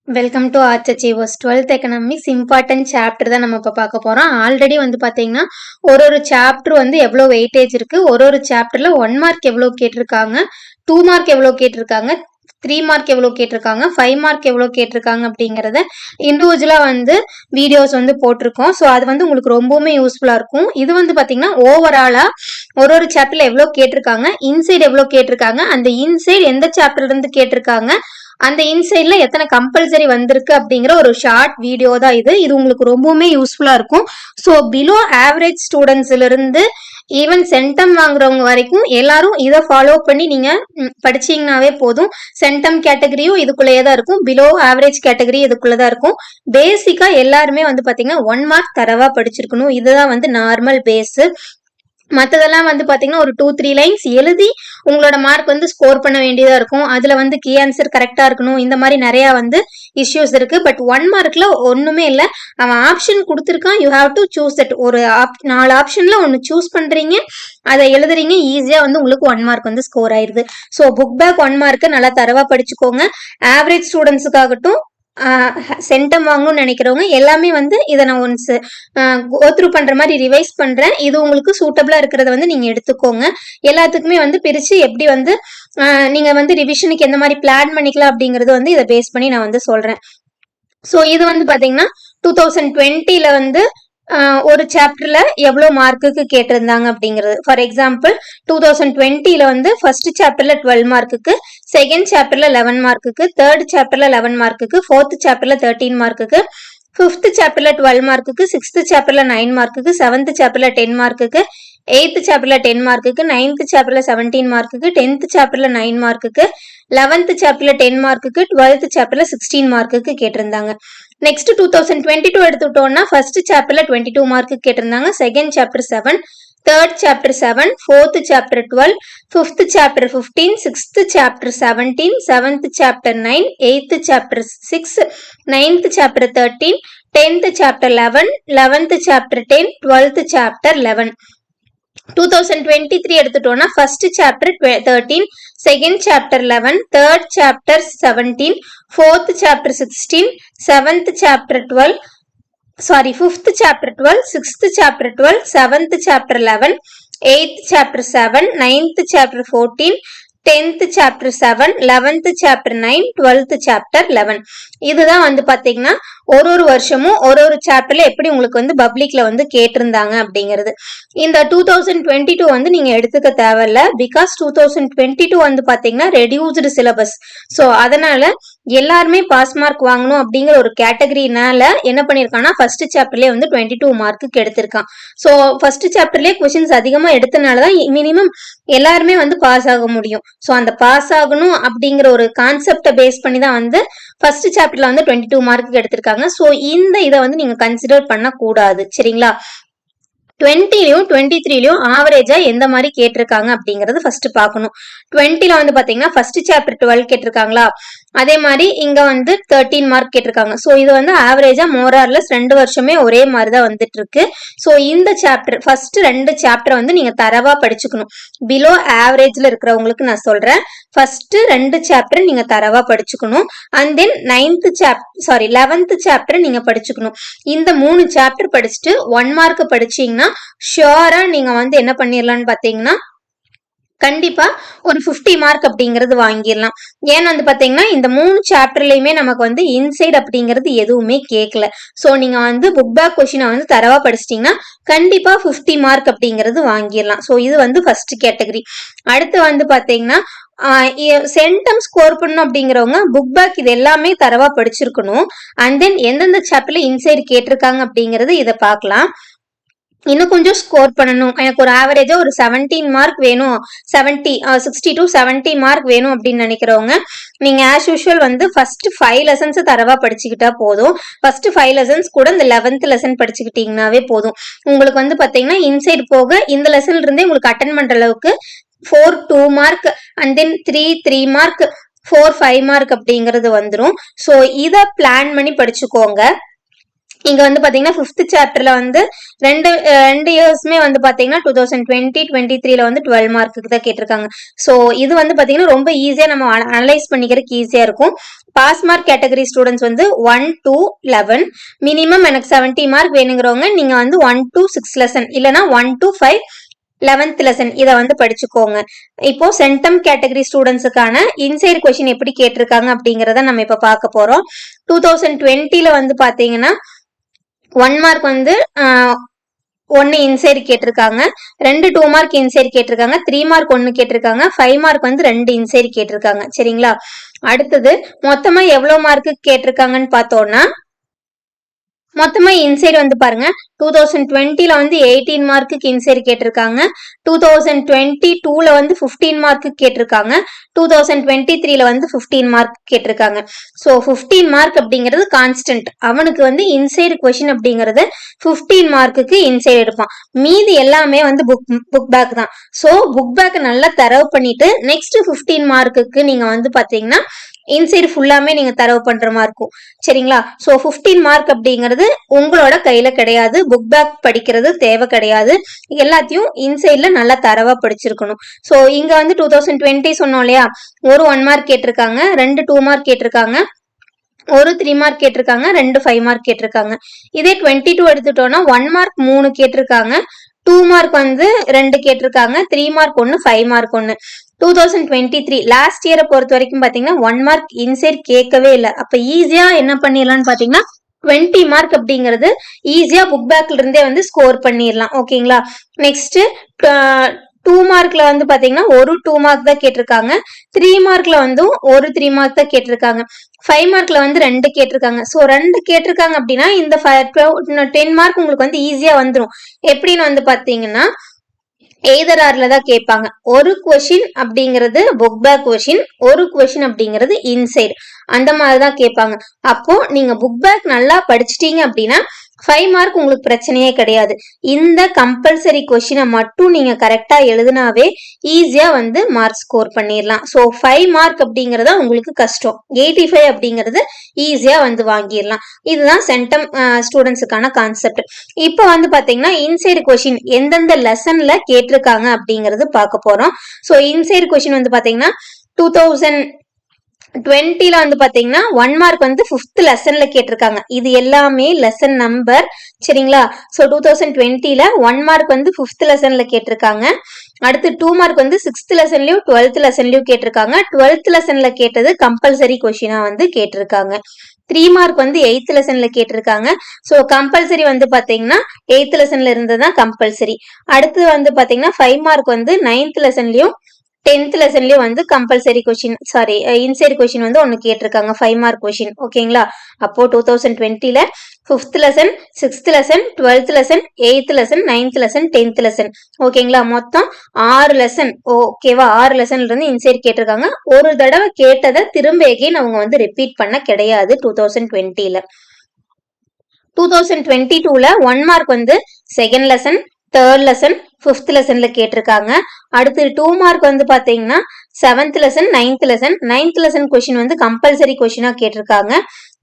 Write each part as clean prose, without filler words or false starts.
Welcome to arts achievers 12th economics important chapter தான் நம்ம இப்போ பார்க்க போகிறோம். ஆல்ரெடி வந்து பார்த்தீங்கன்னா ஒரு சாப்டர் வந்து எவ்வளோ வெயிட்டேஜ் இருக்குது, ஒரு சாப்டரில் 1 மார்க் எவ்வளோ கேட்டிருக்காங்க, 2 மார்க் எவ்வளோ கேட்டிருக்காங்க, 3 மார்க் எவ்வளோ கேட்டிருக்காங்க, 5 மார்க் எவ்வளோ கேட்டிருக்காங்க அப்படிங்கிறத இண்டிவிஜுவலாக வந்து வீடியோஸ் வந்து போட்டிருக்கோம். ஸோ அது வந்து உங்களுக்கு ரொம்பவுமே யூஸ்ஃபுல்லாக இருக்கும். இது வந்து பார்த்தீங்கன்னா ஓவராலாக ஒரு சாப்டரில் எவ்வளோ கேட்டிருக்காங்க, இன்சைட் எவ்வளோ கேட்டிருக்காங்க, அந்த இன்சைட் எந்த சாப்டர்லேருந்து கேட்டிருக்காங்க, அந்த இன்சைட்ல எத்தனை கம்பல்சரி வந்திருக்கு அப்படிங்கிற ஒரு ஷார்ட் வீடியோ தான் இது. இது உங்களுக்கு ரொம்பவுமே யூஸ்ஃபுல்லா இருக்கும். ஸோ பிலோ ஆவரேஜ் ஸ்டூடெண்ட்ஸ்ல இருந்து ஈவன் சென்டம் வாங்குறவங்க வரைக்கும் எல்லாரும் இதை ஃபாலோ பண்ணி நீங்க படிச்சீங்கன்னாவே போதும். சென்டம் கேட்டகரியும் இதுக்குள்ளேயே தான் இருக்கும், பிலோ ஆவரேஜ் கேட்டகரி இதுக்குள்ளதான் இருக்கும். பேசிக்கா எல்லாருமே வந்து பாத்தீங்கன்னா 1 மார்க் தரவா படிச்சிருக்கணும். இதுதான் வந்து நார்மல் பேஸ். மற்றதெல்லாம் வந்து பார்த்தீங்கன்னா ஒரு 2-3 லைன்ஸ் எழுதி உங்களோட மார்க் வந்து ஸ்கோர் பண்ண வேண்டியதாக இருக்கும். அதில் வந்து கீ ஆன்சர் கரெக்டாக இருக்கணும். இந்த மாதிரி நிறையா வந்து இஷ்யூஸ் இருக்குது. பட் 1 மார்க்கில் ஒன்றுமே இல்லை. அவன் ஆப்ஷன் கொடுத்துருக்கான், you have to choose that. ஒரு 4 ஆப்ஷனில் ஒன்று சூஸ் பண்ணுறீங்க, அதை எழுதுறீங்க, ஈஸியாக வந்து உங்களுக்கு 1 மார்க் வந்து ஸ்கோர் ஆயிடுது. ஸோ புக் பேக் 1 மார்க்கு நல்லா தரவாக படிச்சுக்கோங்க. ஆவரேஜ் ஸ்டூடெண்ட்ஸுக்காகட்டும், சென்டம் வாங்கணும்னு நினைக்கிறவங்க எல்லாமே வந்து இதை நான் ஒன்ஸ் கோத்ரூ பண்ற மாதிரி ரிவைஸ் பண்றேன். இது உங்களுக்கு சூட்டபிளா இருக்கிறத வந்து நீங்க எடுத்துக்கோங்க. எல்லாத்துக்குமே வந்து பிரிச்சு எப்படி வந்து நீங்க வந்து ரிவிஷனுக்கு எந்த மாதிரி பிளான் பண்ணிக்கலாம் அப்படிங்கறது வந்து இதை பேஸ் பண்ணி நான் வந்து சொல்றேன். ஸோ இது வந்து பாத்தீங்கன்னா 2020ல வந்து ஒரு சாப்டர்ல எவ்வளவு மார்க்குக்கு கேட்டிருந்தாங்க அப்படிங்கிறது. ஃபார் எக்ஸாம்பிள் 2020ல வந்து ஃபர்ஸ்ட் சாப்டர்ல 12 மார்க்குக்கு, செகண்ட் சாப்டர்ல 11 மார்க்குக்கு, தேர்ட் சாப்டர்ல 11 மார்க்குக்கு, ஃபோர்த் சாப்டர்ல 13 மார்க்குக்கு, ஃபிஃப்த் சாப்டர்ல 12 மார்க்குக்கு, சிக்ஸ்த் சாப்டர்ல 9 மார்க்குக்கு, செவன்த் சாப்டர்ல 10 மார்க்குக்கு, எயித்து சாப்டர்ல 10 மார்க்குக்கு, நைன்த் சாப்டர்ல 17 மார்க்குக்கு, 10th சாப்டர்ல 9 மார்க்குக்கு, 11th சாப்டர்ல 10 மார்க்குக்கு, 12th சாப்டர்ல 16 மார்க்குக்கு கேட்டிருந்தாங்க. நெக்ஸ்ட் 2022 எடுத்துட்டோம்னா ஃபர்ஸ்ட் சாப்டர்ல 22 மார்க்கு கேட்டிருந்தாங்க, second chapter 7, third chapter 7, fourth chapter 12, fifth chapter 15, sixth chapter 17, seventh chapter 9, eighth chapter 6, ninth chapter 13, 10th chapter 11, 11th chapter 10, 12th chapter 11. 2023 எடுத்துட்டோம்னா first chapter 13, second chapter 11, third chapter 17, fourth chapter 16, seventh chapter 12, sorry fifth chapter 12, sixth chapter 12, seventh chapter 11, eighth chapter 7, ninth chapter 14, 10th chapter 7, 11th chapter 9, 12th chapter 11. இதுதான் வந்து பாத்தீங்கன்னா ஒரு வருஷமும் ஒரு சாப்டர்ல எப்படி உங்களுக்கு வந்து பப்ளிக்ல வந்து கேட்டிருந்தாங்க அப்படிங்கிறது. இந்த 2022 வந்து நீங்க எடுத்துக்க தேவையில்ல, பிகாஸ் 2022 வந்து பாத்தீங்கன்னா ரெடியூஸ்டு சிலபஸ். ஸோ அதனால எல்லாருமே பாஸ் மார்க் வாங்கணும் அப்படிங்கிற ஒரு கேட்டகரினால என்ன பண்ணிருக்கான்னா ஃபர்ஸ்ட் சாப்டர்லேயே வந்து 22 மார்க்குக்கு எடுத்திருக்கான். ஸோ ஃபர்ஸ்ட் சாப்டர்லேயே கொஸ்டின்ஸ் அதிகமா எடுத்தனாலதான் மினிமம் எல்லாருமே வந்து பாஸ் ஆக முடியும். ஸோ அந்த பாஸ் ஆகணும் அப்படிங்கிற ஒரு கான்செப்டை பேஸ் பண்ணி தான் வந்து ஃபர்ஸ்ட் சாப்டர்ல வந்து 22 மார்க்கு எடுத்திருக்காங்க. ஸோ இந்த இதை வந்து நீங்க கன்சிடர் பண்ணக்கூடாது, சரிங்களா? 20லையும் 23லையும் ஆவரேஜா எந்த மாதிரி கேட்டிருக்காங்க அப்படிங்கறது ஃபர்ஸ்ட் பார்க்கணும். 20ல வந்து பாத்தீங்கன்னா ஃபர்ஸ்ட் சாப்டர் 12 கேட்டிருக்காங்களா, அதே மாதிரி இங்க வந்து 13 மார்க் கேட்டிருக்காங்க. ஸோ இது வந்து ஆவரேஜா மோரார்லெஸ் 2 வருஷமே ஒரே மாதிரி தான் வந்துட்டு இருக்கு. ஸோ இந்த சாப்டர் ஃபர்ஸ்ட் 2 சாப்டர் வந்து நீங்க தரவா படிச்சுக்கணும். பிலோ ஆவரேஜ்ல இருக்கிறவங்களுக்கு நான் சொல்றேன், ஃபர்ஸ்ட் 2 சாப்டர் நீங்க தரவா படிச்சுக்கணும். அண்ட் தென் 11th சாப்டர் நீங்க படிச்சுக்கணும். இந்த 3 சாப்டர் படிச்சுட்டு 1 மார்க் படிச்சீங்கன்னா ஷியோரா நீங்க வந்து என்ன பண்ணிடலாம்னு பாத்தீங்கன்னா கண்டிப்பா ஒரு 50 மார்க் அப்படிங்கிறது வாங்கிடலாம். ஏன்னு வந்து பாத்தீங்கன்னா இந்த 3 சாப்டர்லயுமே நமக்கு வந்து இன்சைட் அப்படிங்கிறது எதுவுமே கேட்கல. சோ நீங்க வந்து புக் பேக் கொஸ்டினை வந்து தரவா படிச்சிட்டீங்கன்னா கண்டிப்பா 50 மார்க் அப்படிங்கிறது வாங்கிடலாம். சோ இது வந்து ஃபர்ஸ்ட் கேட்டகரி. அடுத்து வந்து பாத்தீங்கன்னா சென்டம் ஸ்கோர் பண்ணணும் அப்படிங்கிறவங்க புக் பேக் இது எல்லாமே தரவா படிச்சிருக்கணும். அண்ட் தென் எந்தெந்த சாப்டர்ல இன்சைட் கேட்டிருக்காங்க அப்படிங்கிறது இதை பார்க்கலாம். இன்னும் கொஞ்சம் ஸ்கோர் பண்ணணும், எனக்கு ஒரு ஆவரேஜா ஒரு 17 மார்க் வேணும், 60 to 70 மார்க் வேணும் அப்படின்னு நினைக்கிறவங்க நீங்க ஆஸ் யூஷுவல் வந்து ஃபர்ஸ்ட் 5 லெசன்ஸ் தரவா படிச்சுக்கிட்டா போதும். ஃபர்ஸ்ட் 5 லெசன்ஸ் கூட இந்த 11th லெசன் படிச்சுக்கிட்டீங்கன்னாவே போதும். உங்களுக்கு வந்து பாத்தீங்கன்னா இன்சைட் போக இந்த லெசன்ல இருந்தே உங்களுக்கு அட்டன் பண்ற அளவுக்கு 4 2 mark and then 3 mark, 4 5 mark அப்படிங்கிறது வந்துடும். ஸோ இதை பிளான் பண்ணி படிச்சுக்கோங்க. இங்க வந்து பாத்தீங்கன்னா 5th சாப்டர்ல வந்து ரெண்டு இயர்ஸ்மே வந்து பாத்தீங்கன்னா 2020-23ல வந்து 12 மார்க்குக்கு தான் கேட்டிருக்காங்க. ஸோ இது வந்து பாத்தீங்கன்னா ரொம்ப ஈஸியா நம்ம அனலைஸ் பண்ணிக்கிறதுக்கு ஈஸியா இருக்கும். பாஸ் மார்க் கேட்டகரி ஸ்டூடெண்ட்ஸ் வந்து 1 to 11 மினிமம் எனக்கு 70 மார்க் வேணுங்கிறவங்க நீங்க வந்து 1 to 6 லெசன் இல்லைன்னா 1 to 5 11th லெசன் இதை வந்து படிச்சுக்கோங்க. இப்போ சென்டம் கேட்டகரி ஸ்டூடெண்ட்ஸுக்கான இன்சைட் கொஸ்டின் எப்படி கேட்டிருக்காங்க அப்படிங்கறத நம்ம இப்ப பார்க்க போறோம். 2020ல வந்து பாத்தீங்கன்னா 1 மார்க் வந்து 1 இன்சைடு கேட்டிருக்காங்க, 2 2 மார்க் இன்சைடு கேட்டிருக்காங்க, 3 மார்க் 1 கேட்டிருக்காங்க, 5 மார்க் வந்து 2 இன்சைடு கேட்டிருக்காங்க. சரிங்களா? அடுத்தது மொத்தமா எவ்வளவு மார்க்கு கேட்டிருக்காங்கன்னு பார்த்தோம்னா மொத்தமா இன்சைடு வந்து பாருங்க 2020ல வந்து 18 மார்க்குக்கு இன்சைடு கேட்டிருக்காங்க, 2022ல வந்து 15 மார்க்கு கேட்டிருக்காங்க, 2023ல வந்து 15 மார்க் கேட்டிருக்காங்க. ஸோ 15 மார்க் அப்படிங்கிறது கான்ஸ்டன்ட். அவனுக்கு வந்து இன்சைடு கொஸ்டின் அப்படிங்கிறது 15 மார்க்குக்கு இன்சைடு எடுப்பான். மீதி எல்லாமே வந்து புக் பேக் தான். ஸோ புக் பேக் நல்லா தரவு பண்ணிட்டு நெக்ஸ்ட் 15 மார்க்குக்கு நீங்க வந்து பாத்தீங்கன்னா இன்சைடு ஃபுல்லாமே நீங்க தரவு பண்ற மாதிரி இருக்கும். சரிங்களா? ஸோ 15 மார்க் அப்படிங்கிறது உங்களோட கையில கிடையாது. புக் பேக் படிக்கிறது தேவை கிடையாது. எல்லாத்தையும் இன்சைட்ல நல்லா தரவா படிச்சிருக்கணும். ஸோ இங்க வந்து 2020 சொன்னோம் இல்லையா, ஒரு 1 மார்க் கேட்டிருக்காங்க, 2 2 மார்க் கேட்டிருக்காங்க, ஒரு 3 மார்க் கேட்டிருக்காங்க, 2 5 மார்க் கேட்டிருக்காங்க. இதே 22 எடுத்துட்டோம்னா 1 மார்க் 3 கேட்டிருக்காங்க, 2 மார்க் வந்து 2 கேட்டிருக்காங்க, 3 மார்க் 1, 5 மார்க் 1. 2023 லாஸ்ட் இயரை பொறுத்த வரைக்கும் பாத்தீங்கன்னா 1 மார்க் இன்சைட் கேட்கவே இல்லை. அப்ப ஈஸியா என்ன பண்ணிடலாம்னு பாத்தீங்கன்னா 20 மார்க் அப்படிங்கிறது ஈஸியா புக் பேக்ல இருந்தே வந்து ஸ்கோர் பண்ணிடலாம். ஓகேங்களா? நெக்ஸ்ட் 2 மார்க்ல வந்து பாத்தீங்கன்னா ஒரு 2 மார்க் தான் கேட்டிருக்காங்க, 3 மார்க்ல வந்து ஒரு 3 மார்க் தான் கேட்டிருக்காங்க, 5 மார்க்ல வந்து 2 கேட்டிருக்காங்க. ஸோ 2 கேட்டிருக்காங்க அப்படின்னா இந்த 10 மார்க் உங்களுக்கு வந்து ஈஸியா வந்துடும். எப்படின்னு வந்து பாத்தீங்கன்னா எய்தர் ஆர்ல தான் கேட்பாங்க. ஒரு கொஷின் அப்படிங்கிறது புக் பேக் கொஷின், ஒரு கொஷின் அப்படிங்கிறது இன்சைட், அந்த மாதிரி தான் கேட்பாங்க. அப்போ நீங்க புக் பேக் நல்லா படிச்சிட்டீங்க அப்படின்னா 5 மார்க் உங்களுக்கு பிரச்சனையே கிடையாது. இந்த கம்பல்சரி கொஸ்டினை மட்டும் நீங்க கரெக்டா எழுதுனாவே ஈஸியா வந்து மார்க் ஸ்கோர் பண்ணிடலாம். ஸோ 5 மார்க் அப்படிங்கறத உங்களுக்கு கஷ்டம், 85 அப்படிங்கிறது ஈஸியா வந்து வாங்கிடலாம். இதுதான் சென்டம் ஸ்டூடெண்ட்ஸுக்கான கான்செப்ட். இப்போ வந்து பாத்தீங்கன்னா இன்சைடு கொஸ்டின் எந்தெந்த லெசன்ல கேட்டிருக்காங்க அப்படிங்கறது பார்க்க போறோம். ஸோ இன்சைடு கொஸ்டின் வந்து பாத்தீங்கன்னா 2020ல வந்து பாத்தீங்கன்னா 1 மார்க் வந்து 5th லெசன்ல கேட்டிருக்காங்க. இது எல்லாமே லெசன் நம்பர். சரிங்களா? ஸோ 2020ல 1 மார்க் வந்து 5th லெசன்ல கேட்டிருக்காங்க. அடுத்து 2 மார்க் வந்து 6th லெசன்லயும் 12th லெசன்லயும் கேட்டிருக்காங்க. 12th லெசன்ல கேட்டது கம்பல்சரி கொஸ்டினா வந்து கேட்டிருக்காங்க. 3 மார்க் வந்து 8th லெசன்ல கேட்டிருக்காங்க. ஸோ கம்பல்சரி வந்து பாத்தீங்கன்னா 8th லெசன்ல இருந்துதான் கம்பல்சரி. அடுத்து வந்து பாத்தீங்கன்னா 5 மார்க் வந்து 9th லெசன்லயும் 10th லெசன்லயும் வந்து கம்பல்சரி கொஸ்டின் இன்சைடு கொஸ்டின் வந்து ஒன்னு கேட்டிருக்காங்க, 5 மார்க் கொஸ்டின். ஓகேங்களா? அப்போ 2020ல 5th lesson, 6th lesson, 12th lesson, 8th lesson, 9th lesson, 10th lesson. ஓகேங்களா? மொத்தம் 6 லெசன். ஓகேவா? 6 லெசன்ல இருந்து இன்சைடு கேட்டிருக்காங்க. ஒரு தடவை கேட்டதை திரும்ப எகைன் அவங்க வந்து ரிப்பீட் பண்ண கிடையாது 2020ல. 2022ல 1 மார்க் வந்து second lesson, third lesson, 5th லெசன்ல கேட்டிருக்காங்க. அடுத்து 2 மார்க் வந்து பாத்தீங்கன்னா 7th lesson, 9th lesson, 9th lesson question வந்து கம்பல்சரி கொஸ்டினா கேட்டிருக்காங்க.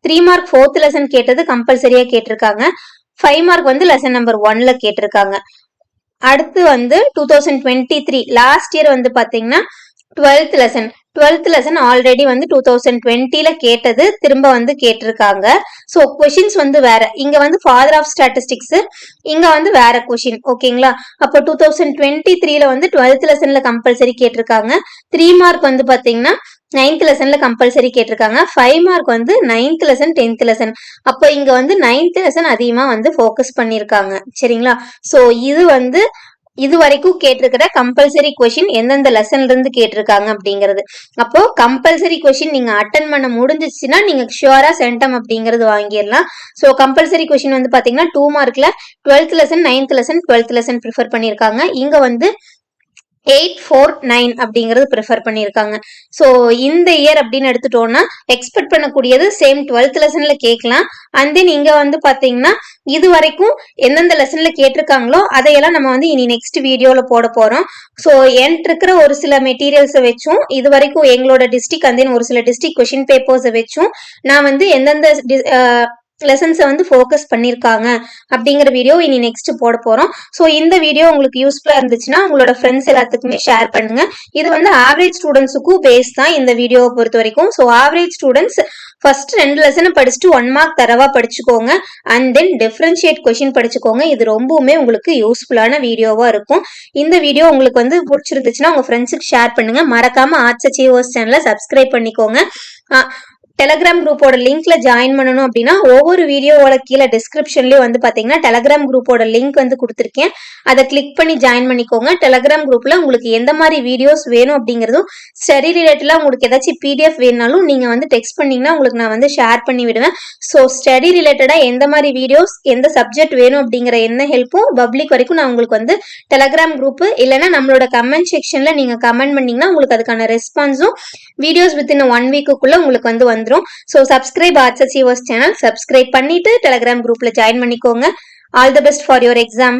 3 மார்க் 4th லெசன் கேட்டது கம்பல்சரியா கேட்டிருக்காங்க. 5 மார்க் வந்து லெசன் நம்பர் 1ல கேட்டிருக்காங்க. அடுத்து வந்து 2023 லாஸ்ட் இயர் வந்து பாத்தீங்கன்னா 12th lesson. 12th lesson already வந்து 2020ல கேட்டது திரும்ப வந்து கேட்டிருக்காங்க. ஸோ கொஷின்ஸ் வந்து வேற. இங்க வந்து ஃபாதர் ஆஃப் ஸ்டாட்டிஸ்டிக்ஸ், இங்க வந்து வேற கொஷின். ஓகேங்களா? அப்போ 2023ல வந்து 12th லெசன்ல கம்பல்சரி கேட்டிருக்காங்க. 3 மார்க் வந்து பாத்தீங்கன்னா 9th லெசன்ல கம்பல்சரி கேட்டிருக்காங்க. 5 மார்க் வந்து 9th லெசன், 10th லெசன். அப்போ இங்க வந்து 9th லெசன் அதிகமா வந்து ஃபோக்கஸ் பண்ணிருக்காங்க. சரிங்களா? ஸோ இது வந்து இது வரைக்கும் கேட்டிருக்கிற கம்பல்சரி கொஸ்டின் எந்தெந்த லெசன்ல இருந்து கேட்டிருக்காங்க அப்படிங்கிறது. அப்போ கம்பல்சரி கொஸ்டின் நீங்க அட்டன் பண்ண முடிஞ்சிச்சுன்னா நீங்க ஷுவரா சென்டம் அப்படிங்கிறது வாங்கிடலாம். ஸோ கம்பல்சரி கொஸ்டின் வந்து பாத்தீங்கன்னா 2 மார்க்ல 12th lesson, 9th lesson, 12th lesson prefer பண்ணிருக்காங்க. இங்க வந்து 8, 4, 9 அப்படிங்கிறது ப்ரிஃபர் பண்ணிருக்காங்க. ஸோ இந்த இயர் அப்படின்னு எடுத்துட்டோம்னா எக்ஸ்பெக்ட் பண்ணக்கூடியது சேம் 12th லெசன்ல கேட்கலாம். அண்ட் தென் இங்க வந்து பாத்தீங்கன்னா இது வரைக்கும் எந்தெந்த லெசன்ல கேட்டிருக்காங்களோ அதையெல்லாம் நம்ம வந்து இனி நெக்ஸ்ட் வீடியோல போட போறோம். ஸோ என்கிட்ட இருக்கிற ஒரு சில மெட்டீரியல்ஸை வச்சும் இது வரைக்கும் எங்களோட டிஸ்ட்ரிக்ட் அண்ட் தென் ஒரு சில டிஸ்ட்ரிக்ட் கொஸ்டின் பேப்பர்ஸை வச்சும் நான் வந்து எந்தெந்த லெசன்ஸை வந்து ஃபோக்கஸ் பண்ணியிருக்காங்க அப்படிங்கிற வீடியோ இனி நெக்ஸ்ட் போட போகிறோம். ஸோ இந்த வீடியோ உங்களுக்கு யூஸ்ஃபுல்லாக இருந்துச்சுன்னா உங்களோட ஃப்ரெண்ட்ஸ் எல்லாத்துக்குமே ஷேர் பண்ணுங்க. இது வந்து ஆவரேஜ் ஸ்டூடெண்ட்ஸுக்கும் பேஸ் தான் இந்த வீடியோவை பொறுத்த வரைக்கும். ஸோ ஆவரேஜ் ஸ்டூடெண்ட்ஸ் ஃபர்ஸ்ட் 2 லெசனை படிச்சுட்டு 1 மார்க் தரவா படிச்சுக்கோங்க. அண்ட் தென் டிஃபரன்ஷியேட் கொஷின் படிச்சுக்கோங்க. இது ரொம்பவுமே உங்களுக்கு யூஸ்ஃபுல்லான வீடியோவா இருக்கும். இந்த வீடியோ உங்களுக்கு வந்து பிடிச்சிருந்துச்சுன்னா உங்க ஃப்ரெண்ட்ஸுக்கு ஷேர் பண்ணுங்க. மறக்காம ஆர்ட்ஸ் அச்சீவர்ஸ் சேனலை சப்ஸ்கிரைப் பண்ணிக்கோங்க. டெலகிராம் குரூப்போட லிங்க்ல ஜாயின் பண்ணணும் அப்படின்னா ஒவ்வொரு வீடியோவோட கீழே டிஸ்கிரிப்ஷன்லயும் வந்து பாத்தீங்கன்னா டெலகிராம் குரூப்போட லிங்க் வந்து கொடுத்துருக்கேன். அதை கிளிக் பண்ணி ஜாயின் பண்ணிக்கோங்க. டெலகிராம் குரூப்ல உங்களுக்கு எந்த மாதிரி வீடியோஸ் வேணும் அப்படிங்கிறதும் ஸ்டடி ரிலேட்டடா உங்களுக்கு ஏதாச்சும் பிடிஎஃப் வேணும்னாலும் நீங்க வந்து டெக்ஸ்ட் பண்ணீங்கன்னா உங்களுக்கு நான் வந்து ஷேர் பண்ணி விடுவேன். ஸோ ஸ்டடி ரிலேட்டடா எந்த மாதிரி வீடியோஸ் எந்த சப்ஜெக்ட் வேணும் அப்படிங்கிற என்ன ஹெல்ப்பும் பப்ளிக் வரைக்கும் நான் உங்களுக்கு வந்து டெலகிராம் குரூப் இல்லைன்னா நம்மளோட கமெண்ட் செக்ஷன்ல நீங்க கமெண்ட் பண்ணீங்கன்னா உங்களுக்கு அதுக்கான ரெஸ்பான்ஸும் வீடியோஸ் வித்தின் 1 வீக்குக்குள்ள உங்களுக்கு வந்து வந்துடும். So subscribe arts achievers channel subscribe பண்ணிட்டு டெலகிராம் குரூப்ல ஜாயின் பண்ணிக்கோங்க. All the best for your exam.